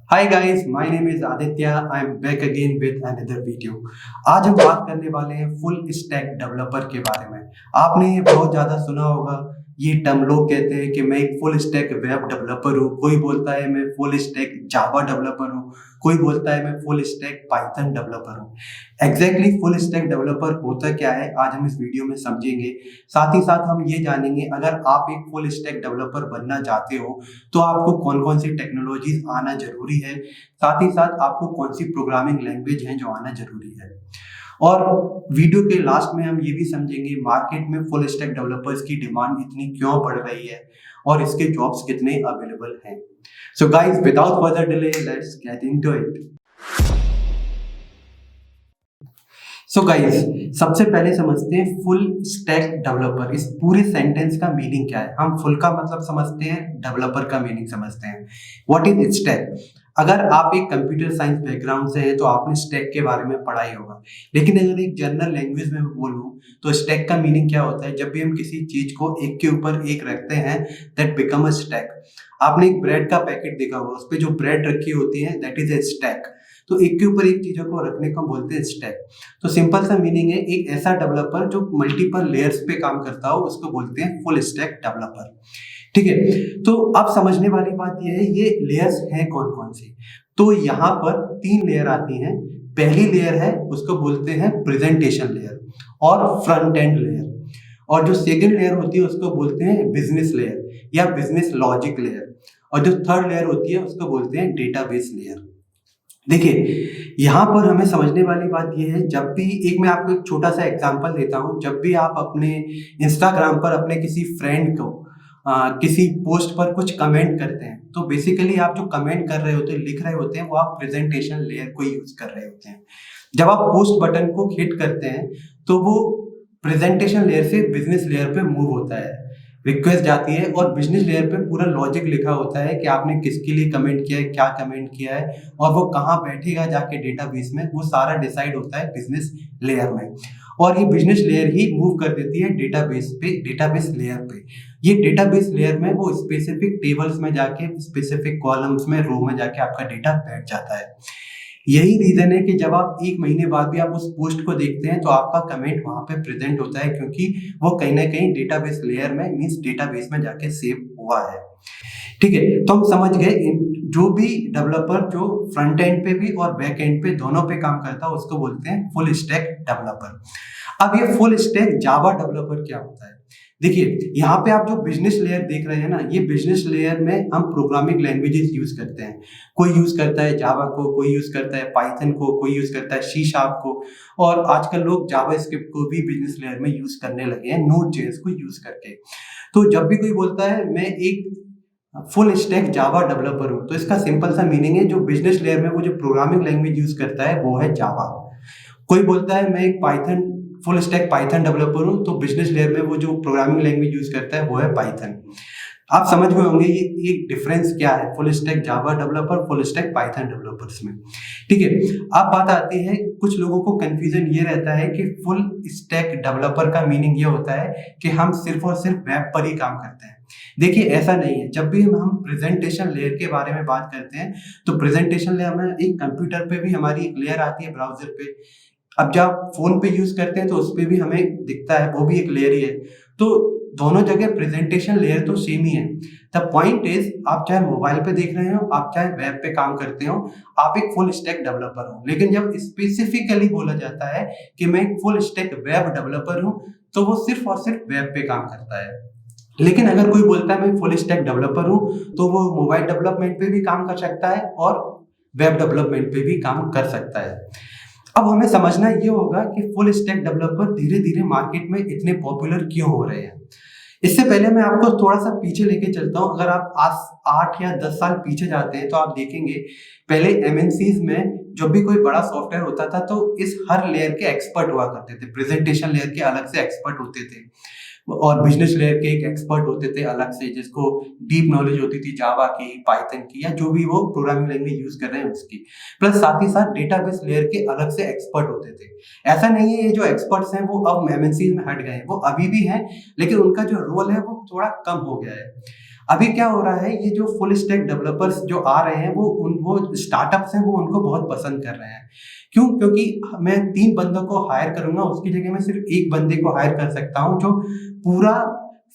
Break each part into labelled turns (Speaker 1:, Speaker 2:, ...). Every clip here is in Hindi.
Speaker 1: Hi guys, my name is Aditya. I am back again with another video. आज हम बात करने वाले हैं फुल स्टैक डेवलपर के बारे में। आपने ये बहुत ज़्यादा सुना होगा। ये टर्म लोग कहते हैं कि मैं एक फुल स्टैक वेब डेवलपर हूँ, कोई बोलता है मैं फुल स्टैक जावा डेवलपर हूँ, कोई बोलता है मैं फुल स्टैक पाइथन डेवलपर हूँ। एग्जैक्टली फुल स्टैक डेवलपर होता क्या है, आज हम इस वीडियो में समझेंगे। साथ ही साथ हम ये जानेंगे, अगर आप एक फुल स्टैक डेवलपर बनना चाहते हो तो आपको कौन कौन सी टेक्नोलॉजीज आना जरूरी है। साथ ही साथ आपको कौन सी प्रोग्रामिंग लैंग्वेज है जो आना जरूरी है। और वीडियो के लास्ट में हम ये भी समझेंगे मार्केट में फुल स्टैक डेवलपर्स की डिमांड इतनी क्यों बढ़ रही है और इसके जॉब्स कितने अवेलेबल हैं। So guys, without further delay, let's get into it. So guys, सबसे पहले समझते हैं फुल स्टैक डेवलपर। इस पूरे सेंटेंस का मीनिंग क्या है। हम फुल का मतलब समझते हैं, डेवलपर का मीनिंग समझते हैं। What is stack? अगर आप एक कंप्यूटर साइंस बैकग्राउंड से हैं तो आपने स्टैक के बारे में पढ़ा ही होगा। लेकिन अगर एक जनरल लैंग्वेज में बोलूं तो स्टैक का मीनिंग क्या होता है? जब भी हम किसी चीज को एक के ऊपर एक रखते हैं, दैट बिकम अ स्टैक। आपने एक ब्रेड का पैकेट देखा होगा, उस पर जो ब्रेड रखी होती है, दैट इज ए स्टैक। तो एक के ऊपर एक चीजों को रखने को बोलते हैं स्टैक। तो सिंपल सा मीनिंग है, एक ऐसा डेवलपर जो मल्टीपल लेयर्स पे काम करता हो उसको बोलते हैं फुल स्टैक डेवलपर। ठीक है, तो अब समझने वाली बात यह है, ये लेयर्स हैं कौन कौन सी। तो यहाँ पर 3 लेयर आती हैं। पहली लेयर है उसको बोलते हैं प्रेजेंटेशन लेयर और फ्रंट एंड लेयर। और जो सेकंड लेयर होती है उसको बोलते हैं बिजनेस लेयर या बिजनेस लॉजिक लेयर। और जो थर्ड लेयर होती है उसको बोलते हैं डेटाबेस लेयर। देखिए, यहाँ पर हमें समझने वाली बात यह है, जब भी एक मैं आपको एक छोटा सा एग्जांपल देता हूँ। जब भी आप अपने इंस्टाग्राम पर अपने किसी फ्रेंड को किसी पोस्ट पर कुछ कमेंट करते हैं, तो बेसिकली आप जो कमेंट कर रहे होते हैं, लिख रहे होते हैं, वो आप प्रेजेंटेशन लेयर को यूज कर रहे होते हैं। जब आप पोस्ट बटन को हिट करते हैं तो वो प्रेजेंटेशन लेयर से बिजनेस लेयर पे मूव होता है, रिक्वेस्ट जाती है और बिजनेस लेयर पे पूरा लॉजिक लिखा होता है कि आपने किसके लिए कमेंट किया है, क्या कमेंट किया है और वो कहाँ बैठेगा जाके डेटाबेस में, वो सारा डिसाइड होता है बिजनेस लेयर में। और ये बिजनेस लेयर ही मूव कर देती है डेटाबेस पे, डेटाबेस लेयर पे। ये डेटाबेस लेयर में वो स्पेसिफिक टेबल्स में जाके, स्पेसिफिक कॉलम्स में, रो में जाके आपका डेटा बैठ जाता है। यही रीजन है कि जब आप 1 महीने बाद भी आप उस पोस्ट को देखते हैं तो आपका कमेंट वहां पे प्रेजेंट होता है, क्योंकि वो कहीं ना कहीं डेटाबेस लेयर में, मींस डेटाबेस में जाके सेव हुआ है। ठीक है, तो हम समझ गए जो भी डेवलपर जो फ्रंट एंड पे भी और बैक एंड पे दोनों पे काम करता है उसको बोलते हैं फुल स्टैक डेवलपर। अब ये फुल स्टैक जावा डेवलपर क्या होता है? देखिए, यहाँ पे आप जो बिजनेस लेयर देख रहे हैं ना, ये बिजनेस लेयर में हम प्रोग्रामिंग लैंग्वेजेस यूज करते हैं। कोई यूज करता है जावा को, कोई यूज करता है पाइथन को, कोई यूज करता है सी शार्प को, और आजकल लोग जावा स्क्रिप्ट को भी बिजनेस लेयर में यूज करने लगे हैं, नोड जेएस को यूज करके। तो जब भी कोई बोलता है मैं एक फुल स्टैक जावा डेवलपर हूँ, तो इसका सिंपल सा मीनिंग है, जो बिजनेस लेयर में वो जो प्रोग्रामिंग लैंग्वेज यूज करता है वो है जावा। कोई बोलता है मैं एक Python full stack Python developer हूँ, तो बिजनेस लेयर में वो जो प्रोग्रामिंग लैंग्वेज यूज करता है वो है पाइथन। आप समझ गए होंगे ये डिफरेंस क्या है full stack Java developer, full stack Python developers में। ठीक है, अब बात आती है, कुछ लोगों को कंफ्यूजन ये रहता है कि फुल स्टैक डेवलपर का मीनिंग ये होता है कि हम सिर्फ और सिर्फ वेब पर ही काम करते हैं। देखिए, ऐसा नहीं है। जब भी हम प्रेजेंटेशन लेयर के बारे में बात करते हैं तो प्रेजेंटेशन लेयर में एक कंप्यूटर पे भी हमारी एक लेयर आती है, ब्राउजर पे। अब जब आप फोन पे यूज करते हैं तो उस पे भी हमें दिखता है, वो भी एक लेयर ही है। तो दोनों जगह प्रेजेंटेशन लेयर तो सेम ही है। द पॉइंट इज, आप चाहे मोबाइल पे देख रहे हो, आप चाहे वेब पे काम करते हो, आप एक फुल स्टैक डेवलपर हो। लेकिन जब स्पेसिफिकली बोला जाता है कि मैं एक फुल स्टैक वेब डेवलपर हूँ, तो वो सिर्फ और सिर्फ वेब पे काम करता है। लेकिन अगर कोई बोलता है मैं फुल स्टैक डेवलपर हूँ, तो वो मोबाइल डेवलपमेंट पे भी काम कर सकता है और वेब डेवलपमेंट पे भी काम कर सकता है। अब हमें समझना ये होगा कि फुल स्टैक डेवलपर धीरे धीरे मार्केट में इतने पॉपुलर क्यों हो रहे हैं। इससे पहले मैं आपको थोड़ा सा पीछे लेके चलता हूँ। अगर आप आज 8 या 10 साल पीछे जाते हैं तो आप देखेंगे, पहले एमएनसीज में जब भी कोई बड़ा सॉफ्टवेयर होता था तो इस हर लेयर के एक्सपर्ट हुआ करते थे। प्रेजेंटेशन लेयर के अलग से एक्सपर्ट होते थे और बिजनेस लेयर के एक एक्सपर्ट होते थे अलग से, जिसको डीप नॉलेज होती थी जावा की, पाइथन की, या जो भी वो प्रोग्रामिंग लैंग्वेज यूज कर रहे हैं उसकी। प्लस साथ ही साथ डेटाबेस लेयर के अलग से एक्सपर्ट होते थे। ऐसा नहीं है ये जो एक्सपर्ट्स हैं वो अब एमएनसीज में हट गए हैं, वो अभी भी हैं, लेकिन उनका जो रोल है वो थोड़ा कम हो गया है। अभी क्या हो रहा है, ये जो फुल स्टैक डेवलपर्स जो आ रहे हैं वो स्टार्टअप्स हैं, वो उनको बहुत पसंद कर रहे हैं। क्यों? क्योंकि मैं 3 बंदों को हायर करूंगा, उसकी जगह मैं सिर्फ एक बंदे को हायर कर सकता हूं जो पूरा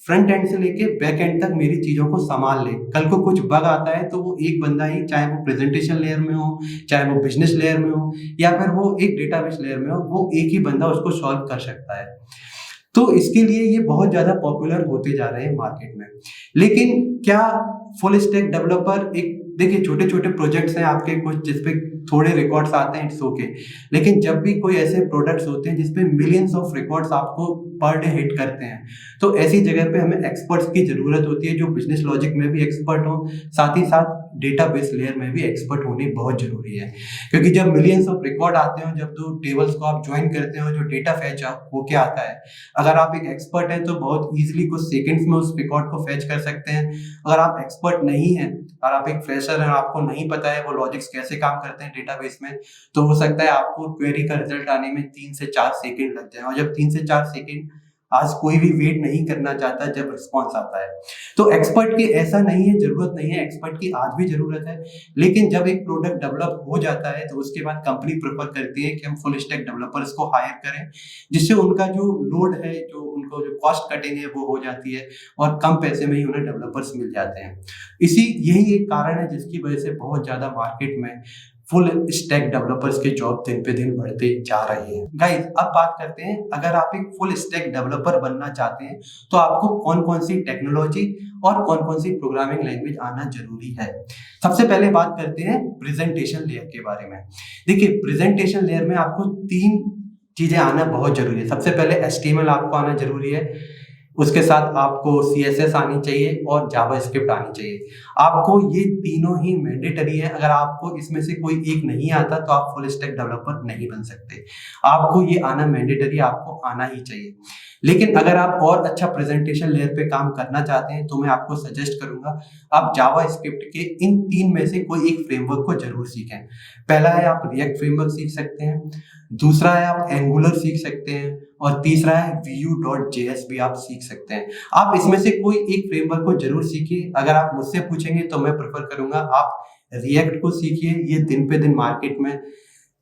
Speaker 1: फ्रंट एंड से लेके बैक एंड तक मेरी चीजों को संभाल ले। कल को कुछ बग आता है तो वो एक बंदा ही, चाहे वो प्रेजेंटेशन लेयर में हो, चाहे वो बिजनेस लेयर में हो, या फिर वो एक डेटाबेस लेयर में हो, वो एक ही बंदा उसको सॉल्व कर सकता है। तो इसके लिए ये बहुत ज्यादा पॉपुलर होते जा रहे हैं मार्केट में। लेकिन क्या फुल स्टैक डेवलपर एक, देखिए छोटे छोटे प्रोजेक्ट्स हैं आपके कुछ जिसपे थोड़े रिकॉर्ड्स आते हैं, इट्स ओके। लेकिन जब भी कोई ऐसे प्रोडक्ट्स होते हैं जिसपे मिलियंस ऑफ रिकॉर्ड्स आपको पर डे हिट करते हैं, तो ऐसी जगह पे हमें एक्सपर्ट्स की जरूरत होती है जो बिजनेस लॉजिक में भी एक्सपर्ट हो, साथ ही साथ डेटाबेस लेयर में भी एक्सपर्ट होनी बहुत जरूरी है। क्योंकि जब मिलियंस ऑफ रिकॉर्ड आते हो, जब दो टेबल्स को आप ज्वाइन करते हो, जो डेटा फैच होके आता है, अगर आप एक एक्सपर्ट हैं तो बहुत इजीली कुछ सेकंड्स में उस रिकॉर्ड को फैच कर सकते हैं। अगर आप एक्सपर्ट नहीं हैं और आप एक फ्रेशर हैं, आपको नहीं पता है वो लॉजिक्स कैसे काम करते हैं डेटाबेस में, तो हो सकता है आपको क्वेरी का रिजल्ट आने में 3 से 4 सेकंड लग जाए। और जब 3 से 4 सेकंड, आज कोई भी वेट नहीं करना चाहता जब रिस्पॉन्स आता है। तो एक्सपर्ट की ऐसा नहीं है, जरूरत नहीं है, एक्सपर्ट की आज भी जरूरत है। लेकिन जब एक प्रोडक्ट डेवलप हो जाता है तो उसके बाद कंपनी प्रेफर करती है कि हम फुल स्टैक डेवलपर्स को हायर करें, जिससे उनका जो लोड है, जो उनको जो कॉस्ट कटिंग है वो हो जाती है और कम पैसे में ही उन्हें डेवलपर्स मिल जाते हैं। यही एक कारण है जिसकी वजह से बहुत ज्यादा मार्केट में फुल स्टैक डेवलपर्स के जॉब दिन पे दिन बढ़ते जा रहे हैं। गाइस, अब बात करते हैं, अगर आप एक फुल स्टैक डेवलपर बनना चाहते हैं तो आपको कौन कौन सी टेक्नोलॉजी और कौन कौन सी प्रोग्रामिंग लैंग्वेज आना जरूरी है। सबसे पहले बात करते हैं प्रेजेंटेशन लेयर के बारे में। देखिए, प्रेजेंटेशन लेयर में आपको 3 चीजें आना बहुत जरूरी है। सबसे पहले HTML आपको आना जरूरी है, उसके साथ आपको CSS आनी चाहिए और जावास्क्रिप्ट आनी चाहिए। आपको ये तीनों ही मैंडेटरी है। अगर आपको इसमें से कोई एक नहीं आता तो आप फुल स्टैक डेवलपर नहीं बन सकते। आपको ये आना मैंडेटरी, आपको आना ही चाहिए। लेकिन अगर आप और अच्छा प्रेजेंटेशन लेयर पे काम करना चाहते हैं तो मैं आपको सजेस्ट करूंगा आप जावास्क्रिप्ट के इन 3 में से कोई एक फ्रेमवर्क को जरूर सीखें। पहला है आप रिएक्ट फ्रेमवर्क सीख सकते हैं, दूसरा है आप एंगुलर सीख सकते हैं, और तीसरा है Vue.js भी आप सीख सकते हैं। आप इसमें से कोई एक फ्रेमवर्क को जरूर सीखिए। अगर आप मुझसे पूछेंगे तो मैं प्रेफर करूंगा आप रिएक्ट को सीखिए। ये दिन पे दिन मार्केट में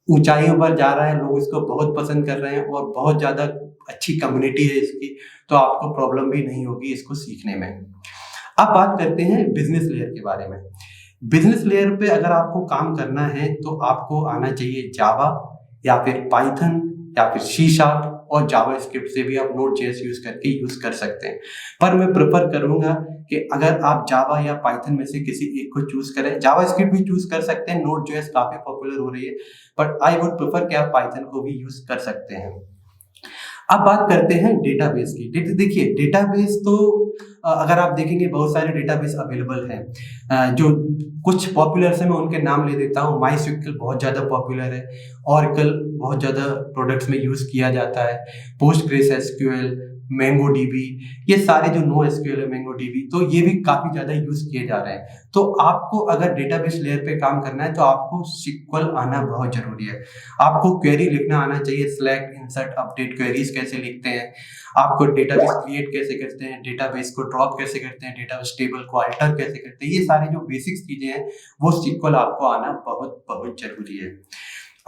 Speaker 1: ऊंचाइयों पर जा रहा है, लोग इसको बहुत पसंद कर रहे हैं और बहुत ज्यादा अच्छी कम्युनिटी है इसकी, तो आपको प्रॉब्लम भी नहीं होगी इसको सीखने में। अब बात करते हैं बिजनेस लेयर के बारे में। बिजनेस लेयर पे अगर आपको काम करना है तो आपको आना चाहिए जावा, या फिर पाइथन, या फिर C# और जावास्क्रिप्ट से भी आप Node.js यूज करके यूज कर सकते हैं। पर मैं प्रेफर करूंगा कि अगर आप जावा या पाइथन में से किसी एक को चूज करें, जावास्क्रिप्ट भी चूज कर सकते हैं, Node.js काफी पॉपुलर हो रही है, बट आई वुड प्रेफर कि आप पाइथन को भी यूज कर सकते हैं। अब बात करते हैं डेटाबेस की। देखिए, डेटाबेस तो अगर आप देखेंगे बहुत सारे डेटाबेस अवेलेबल हैं। जो कुछ पॉपुलर है मैं उनके नाम ले देता हूँ। MySQL बहुत ज़्यादा पॉपुलर है, Oracle बहुत ज़्यादा प्रोडक्ट्स में यूज़ किया जाता है, PostgreSQL, MongoDB, ये सारे जो NoSQL है, MongoDB, तो ये भी काफ़ी ज़्यादा यूज़ किए जा रहे हैं। तो आपको अगर डेटाबेस लेयर पे काम करना है तो आपको SQL आना बहुत ज़रूरी है। आपको क्वेरी लिखना आना चाहिए, सेलेक्ट, इंसर्ट, अपडेट क्वेरीज कैसे लिखते हैं, आपको डेटाबेस क्रिएट कैसे करते हैं, डेटाबेस को ड्रॉप कैसे करते हैं, डेटाबेस टेबल को अल्टर कैसे करते हैं, ये सारी जो बेसिक्स चीजें हैं वो SQL आपको आना बहुत बहुत जरूरी है।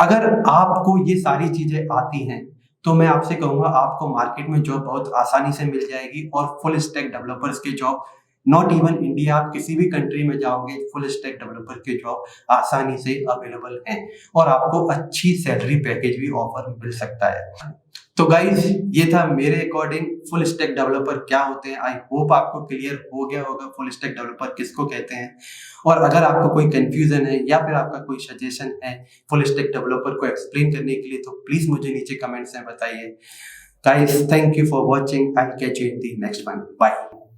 Speaker 1: अगर आपको ये सारी चीजें आती हैं तो मैं आपसे कहूंगा आपको मार्केट में जॉब बहुत आसानी से मिल जाएगी, और फुल स्टैक डेवलपर्स के जॉब नॉट इवन इंडिया, आप किसी भी कंट्री में जाओगे फुल स्टैक डेवलपर के जॉब आसानी से अवेलेबल हैं, और आपको अच्छी सैलरी पैकेज भी ऑफर मिल सकता है। तो गाइज, ये था मेरे अकॉर्डिंग फुल स्टैक डेवलपर क्या होते हैं। आई होप आपको क्लियर हो गया होगा फुल स्टैक डेवलपर किसको कहते हैं। और अगर आपको कोई कंफ्यूजन है या फिर आपका कोई सजेशन है फुल स्टैक डेवलपर को एक्सप्लेन करने के लिए, तो प्लीज मुझे नीचे कमेंट्स में बताइए। Guys, thank you for watching. I will catch you in the next one. Bye.